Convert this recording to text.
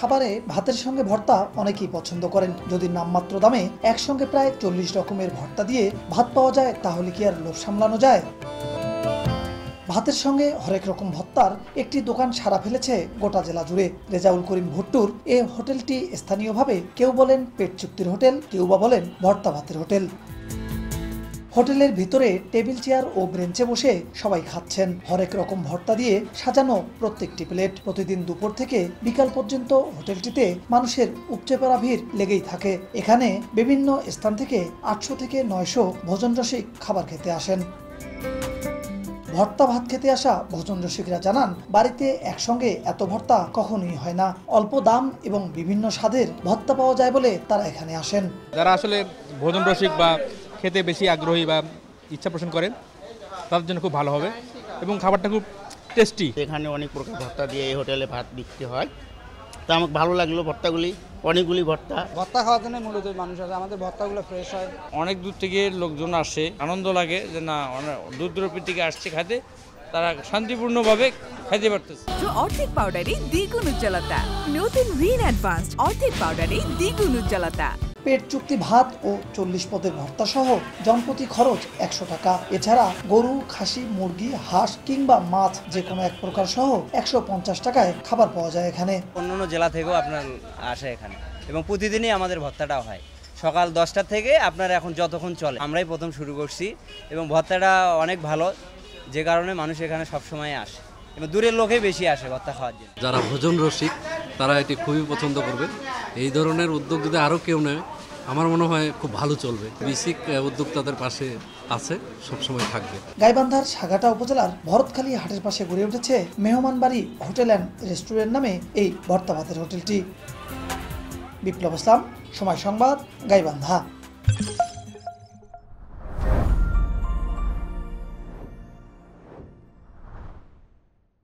খাবারে ভাতের সঙ্গে ভর্তা অনেকেই পছন্দ করেন। যদি নামমাত্র দামে একসঙ্গে প্রায় 40 রকমের ভর্তা দিয়ে ভাত পাওয়া যায় তাহলে কি আর লোভ সামলানো যায়? ভাতের সঙ্গে হরেক রকম ভর্তার একটি দোকান সারা ফেলেছে গোটা জেলা জুড়ে। রেজাউল করিম ভুট্টুর এ হোটেলটি স্থানীয়ভাবে কেউ বলেন পেট চুক্তির হোটেল, কেউ বা বলেন ভর্তা ভাতের হোটেল। হোটেলের ভিতরে টেবিল চেয়ার ও ব্রেঞ্চে বসে সবাই খাচ্ছেন। হরেক রকম ভর্তা দিয়ে সাজানো প্রত্যেকটি প্লেট। প্রতিদিন দুপুর থেকে বিকাল পর্যন্ত হোটেলটিতে মানুষের উপচে পড়া ভিড় লেগেই থাকে। এখানে বিভিন্ন স্থান থেকে 800 থেকে 900 ভোজন রসিক খাবার খেতে আসেন। ভর্তা ভাত খেতে আসা ভোজন রসিকরা জানান, বাড়িতে একসঙ্গে এত ভর্তা কখনোই হয় না। অল্প দাম এবং বিভিন্ন স্বাদের ভর্তা পাওয়া যায় বলে তারা এখানে আসেন। যারা আসলে ভোজন রসিক বা খেতে বেশি আগ্রহী বা ইচ্ছা পোষণ করেন তাদের জন্য খুব ভালো হবে এবং খাবারটা খুব টেস্টি। এখানে অনেক প্রকার ভর্তা দিয়ে এই হোটেলে ভাত বিক্রি হয়, তো আমার ভালো লাগলো। ভর্তাগুলি অনেকগুলি ভর্তা খাওয়ার জন্য মূলত মানুষ আছে। আমাদের ভর্তাগুলো ফ্রেশ হয়। অনেক দূর থেকে লোকজন আসে, আনন্দ লাগে যে না দূর দূরান্ত থেকে আসছে খাতে, তারা শান্তিপূর্ণভাবে খাইতে পারতেছে। অর্ধেক পাউডারে দ্বিগুণ উজ্জ্বলতা। নতুন রিন অ্যাডভান্সড অর্ধেক পাউডারে দ্বিগুণ উজ্জ্বলতা। পেট চুক্তি ভাত ও 40 পদের ভর্তা সহ জনপ্রতি খরচ 100 টাকা। এছাড়া গরু, খাসি, মুরগি, হাঁস কিংবা মাছ যে কোনো এক প্রকার সহ 150 টাকায় খাবার পাওয়া যায় এখানে। অন্যান্য জেলা থেকেও আপনার আসে এখানে এবং প্রতিদিনই আমাদের ভর্তাটাও হয়। সকাল 10টা থেকে আপনার এখন যতক্ষণ চলে। আমরাই প্রথম শুরু করছি এবং ভর্তাটা অনেক ভালো, যে কারণে মানুষ এখানে সবসময় আসে এবং দূরের লোকেই বেশি আসে ভর্তা খাওয়ার জন্য। যারা ভোজন রসিক তারা এটি খুবই পছন্দ করবে। এই ধরনের উদ্যোগ যদি আরও কেউ নেয় আমার মনে হয় খুব ভালো চলবে। বেসিক উদ্যোগ তাদের পাশে আছে, সবসময় থাকবে। গাইবান্ধার সাগাটা উপজেলার ভরতখালী হাটের পাশে গড়ে উঠেছে মেহমানবাড়ি হোটেল অ্যান্ড রেস্টুরেন্ট নামে এই ভর্তা ভাতের হোটেলটি। বিপ্লব ইসলাম, সময় সংবাদ, গাইবান্ধা।